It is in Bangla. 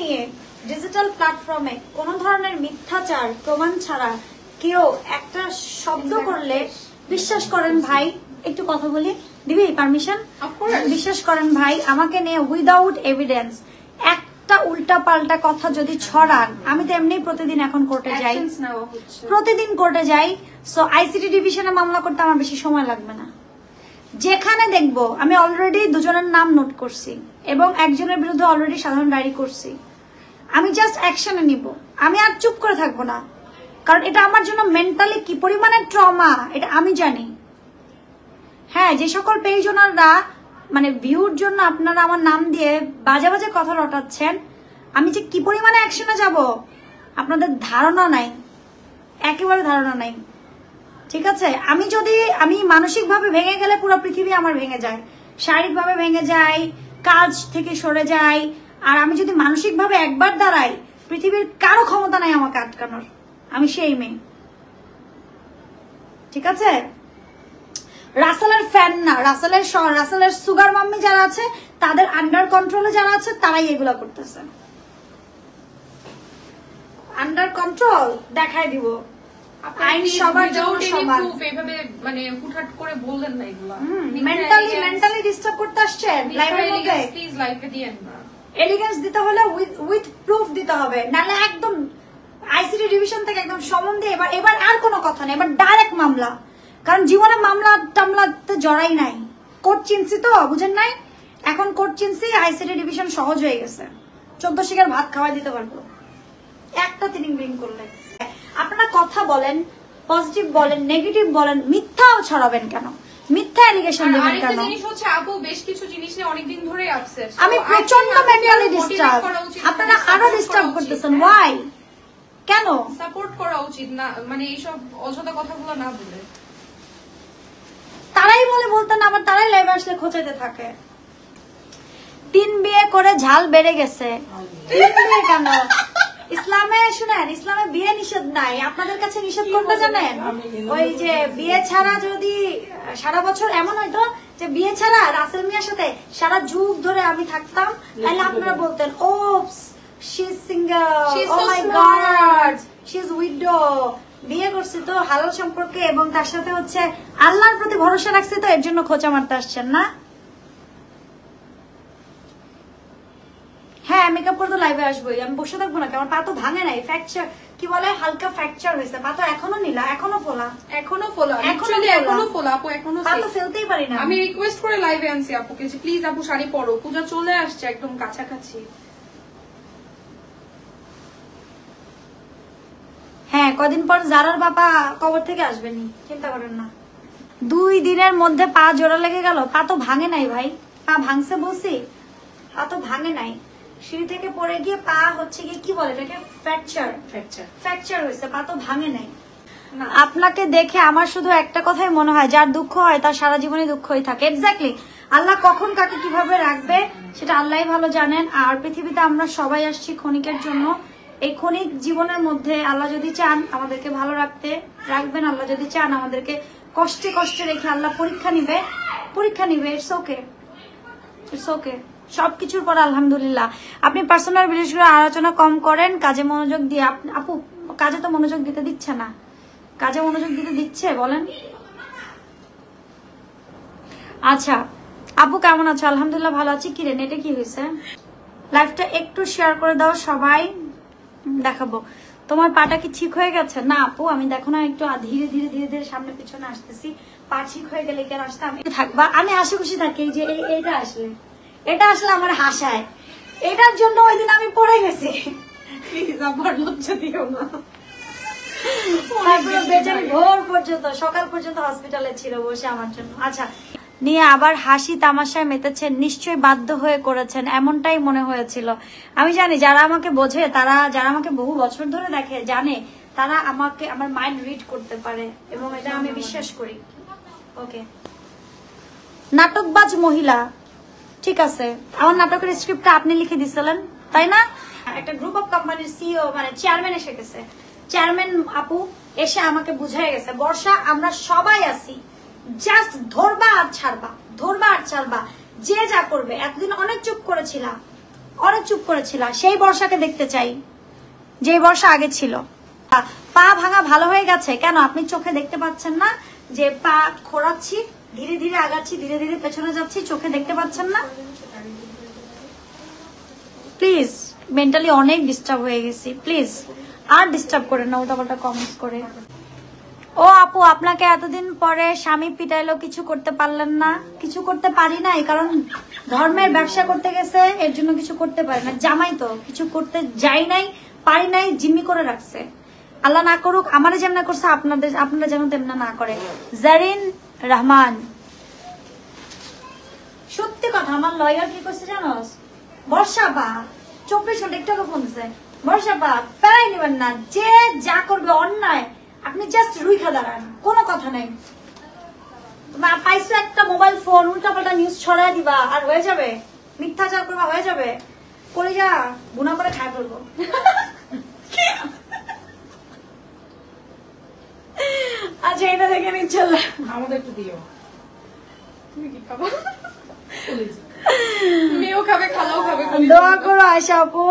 নিয়ে ডিজিটাল প্ল্যাটফর্মে কোনো ধরনের মিথ্যাচার প্রমাণ ছাড়া কেউ একটা শব্দ করলে বিশ্বাস করেন ভাই, একটু কথা বলি, দিবি পারমিশন? বিশ্বাস করেন ভাই, আমাকে নিয়ে উইদাউট এভিডেন্স একটা উল্টা পাল্টা কথা যদি ছড়ান, আমি তো এমনি প্রতিদিন এখন কোর্টে যাই, প্রতিদিন কোর্টে যাই। সো আইসিটি ডিভিশনে মামলা করতে আমার বেশি সময় লাগবে না। যেখানে দেখবো, আমি অলরেডি দুজনের নাম নোট করছি এবং একজনের বিরুদ্ধে অলরেডি সাধারণ ডায়েরি করছি। আমি জাস্ট অ্যাকশনে নিব, আমি আর চুপ করে থাকবো না, কারণ এটা আমার জন্য মেন্টালি কি পরিমাণে ট্রমা এটা আমি জানি। হ্যাঁ, যে সকল পেজ ওনাররা মানে ভিউর জন্য আপনারা আমার নাম দিয়ে বাজে বাজে কথা রটাচ্ছেন, আমি যে কি পরিমাণে অ্যাকশনে যাব আপনাদের ধারণা নাই, একেবারে ধারণা নাই। ঠিক আছে, আমি মানসিকভাবে ভেঙে গেলে পুরো পৃথিবী আমার ভেঙে যায়, শারীরিকভাবে ভেঙে যায়, কাজ থেকে সরে যায়। আর আমি যদি মানসিকভাবে একবার দাঁড়াই, পৃথিবীর কারো ক্ষমতা নাই আমাকে আটকানোর, আমি সেই মেয়ে। ঠিক আছে, রাসেলের ফ্যান না, রাসেলের সুগার মাম্মি যারা আছে, তাদের আন্ডার কন্ট্রোলে যারা আছে, তারাই এগুলা করতেছে। আন্ডার কন্ট্রোল দেখাই দিব, আইন সবার জন্য সমান। এইভাবে মানে হুটহাট করে বললেন না এগুলা, মেন্টালি ডিস্টার্ব করতে আসছেন লাইভের মধ্যে। প্লিজ লাইভে দিয়েন না, এলিগেন্স দিতে হলে উইথ প্রুফ দিতে হবে, নাহলে একদম আইসিটি ডিভিশন থেকে একদম সমন দিয়ে এবার আর কোনো কথা নেই, এবার ডাইরেক্ট মামলা। কারণ জীবনে মামলা টামলাতে জড়াই নাই, কোর্ট চিনছি তো, বুঝেন নাই? এখন কোর্ট চিনছি, আইসিটি ডিভিশন সহজ হয়ে গেছে, 14 শিকার ভাত খাওয়াই দিতে পারবো একটা তিনিং বিং করলে। আপনারা কথা বলেন, পজিটিভ বলেন, নেগেটিভ বলেন, মিথ্যাও ছড়াবেন কেন? মিথ্যা এলিগেশন দিবেন কেন? জিনিস হচ্ছে আপু বেশ কিছু জিনিস নিয়ে অনেকদিন ধরে আপসেট, আমি প্রচন্ড মেন্টালি ডিস্টার্ব, আপনারা আরো ডিস্টার্ব করতেছেন। ওয়াই? কেন? সাপোর্ট করা উচিত না, মানে এইসব অযথা কথাগুলো না বলে। তারাই বলে বলতেন, আবার তারাই লাইভে আসলে খোঁচাইতে থাকে। 3 বিয়ে করে ঝাল বেড়ে গেছে। 3 বিয়ে কেন? ইসলামে শুনেন, ইসলামে বিয়ে নিষেধ নাই, আপনাদের কাছে নিষেধ করতে জানেন? ওই যে বিয়ে ছাড়া যদি সারা বছর এমন হয়তো যে বিয়ে ছাড়া রাসেল মিয়ার সাথে সারা যুগ ধরে আমি থাকতাম, তাহলে আপনারা বলতেন oops she is single, oh my god she is widow. বিয়ে করছি তো হালাল সম্পর্কে, এবং তার সাথে হচ্ছে আল্লাহর প্রতি ভরসা রাখছি, তো এর জন্য খোঁচা মারতে আসছেন না? হ্যাঁ, মেকআপ করে তো লাইভে আসবোই, আমি বসে থাকবো না, আমার পা তো ভাঙে নাই, ফ্র্যাকচার কি বলে, হালকা ফ্র্যাকচার হয়েছে, পা তো এখনো নীলা, এখনো ফোলা, এখনো ফোলা আপু, এখনো পা তো ফেলতেই পারি না। আমি রিকোয়েস্ট করে লাইভে আনছি আপুকে যে প্লিজ আপু শাড়ি পরো, পূজা চলে আসছে একদম কাছাকাছি। হ্যাঁ, কদিন পর জারার বাবা কবর থেকে আসবেনি, চিন্তা করেন না। 2 দিনের মধ্যে পা জোড়া লেগে গেল, পা তো ভাঙে নাই ভাই, পা ভাঙছে বলছি, পা তো ভাঙে নাই, সিঁড়ি থেকে পড়ে গিয়ে পা হচ্ছে গিয়ে কি বলে এটাকে, ফ্র্যাকচার হয়েছে, পা তো ভাঙে নাই। আপনাকে দেখে আমার শুধু একটা কথাই মনে হয়, যার দুঃখ হয় তার সারা জীবনে দুঃখই থাকে। এক্স্যাক্টলি, আল্লাহ কখন কাকে কিভাবে রাখবে সেটা আল্লাহই ভালো জানেন। আর পৃথিবীতে আমরা সবাই আসছি ক্ষণিকের জন্য, এই ক্ষণিক জীবনের মধ্যে আল্লাহ যদি চান আমাদেরকে ভালো রাখবেন, আল্লাহ যদি চান আমাদেরকে কষ্টে কষ্টে রেখে আল্লাহ পরীক্ষা নিবে। ইটস ওকে, সবকিছুর পর আলহামদুলিল্লাহ। আপনি পার্সোনাল বিষয়গুলো আলোচনা কম করেন, কাজে মনোযোগ দিয়ে। আপু কাজে তো মনোযোগ দিতে দিচ্ছে না, কাজে মনোযোগ দিতে দিচ্ছে বলেন? আচ্ছা আপু কেমন আছো? আলহামদুলিল্লাহ ভালো আছি। কি রে নেটে কি হয়েছে? লাইভটা একটু শেয়ার করে দাও সবাই, দেখাবো। তোমার পাটা কি ঠিক হয়ে গেছে? না আপু, আমি দেখো না একটু ধীরে ধীরে ধীরে ধীরে সামনে পিছনে আসতেছি, পা ঠিক হয়ে গেলে কেন আসতে আমি থাকবা, আমি হাসি খুশি থাকি। যে এটা আসলে আমার হাসায়, এটার জন্য ওই দিন আমি পড়ে গেছি, লজ্জা দিও না। তারপরে বেচারি ভোর পর্যন্ত, সকাল পর্যন্ত হসপিটালে ছিল বসে আমার জন্য। আচ্ছা, নিয়ে আবার হাসি তামাশায় মেতেছেন, নিশ্চয়ই বাধ্য হয়ে করেছেন, এমনটাই মনে হয়েছিল। আমি জানি যারা আমাকে বোঝে, যারা আমাকে বহু বছর ধরে দেখে জানে, তারা আমাকে আমার মাইন্ড রিড করতে পারে, এবং এটা আমি বিশ্বাস করি। ওকে, নাটকবাজ মহিলা, ঠিক আছে, আমার নাটকের স্ক্রিপ্টটা আপনি লিখে দিছিলেন তাই না? একটা গ্রুপ অফ কোম্পানির সিইও মানে চেয়ারম্যান এসে গেছে, চেয়ারম্যান আপু এসে আমাকে বুঝাই গেছে, বর্ষা আমরা সবাই আছি, জাস্ট ধরবা আর ছাড়বা, যে যা করবে। এতদিন অনেক চুপ করেছিলাম, অনেক চুপ করেছিল। সেই বর্ষাকে দেখতে চাই, যে বর্ষা আগে ছিল। পা ভাঙা ভালো হয়ে গেছে কেন? আপনি চোখে দেখতে পাচ্ছেন না যে পা খোঁড়াচ্ছি, ধীরে ধীরে আগাচ্ছি, ধীরে ধীরে পেছনে যাচ্ছি, চোখে দেখতে পাচ্ছেন না? প্লিজ, মেন্টালি অনেক ডিস্টার্ব হয়ে গেছি, প্লিজ আর ডিস্টার্ব করেন না উল্টাপাল্টা কমেন্টস করে। ও আপু, আপনাকে এতদিন পরে স্বামী পিটাইলো, কিছু করতে পারলেন না? কিছু করতে পারি নাই, কারণ ধর্মের ব্যবসা করতে গেছে, এর জন্য কিছু করতে পারি না। জামাই তো কিছু করতে যাই নাই, পারি নাই, জিম্মি করে রাখছে। আল্লাহ না করুক, আমারে যেমন করছে আপনারা যেন তেমনা না করে। জারিন রহমান, সত্যি কথা, আমার লয়ার কি করছে জানোস? বর্ষা বা 24 ঘন্টা একটু আগে ফোন দিছে, বর্ষা বা প্যারাই নেবেন না, যে যা করবে অন্যায় আপনি জাস্ট রুইখা দাঁড়ান, কোনো কথা নাই। পাইছো একটা মোবাইল ফোন, উল্টাপাল্টা নিউজ ছড়াই দিবা আর হয়ে যাবে, মিথ্যাচার করবা হয়ে যাবে, কলিজা গুনা করে খাই ফেলবো। আচ্ছা, এটা দেখে নিচ্ছে, আমাদের একটু দিও। তুমি কি খাবো? মেয়েও খাবে, খালাও খাবে। দোয়া করো আয়শা আপু।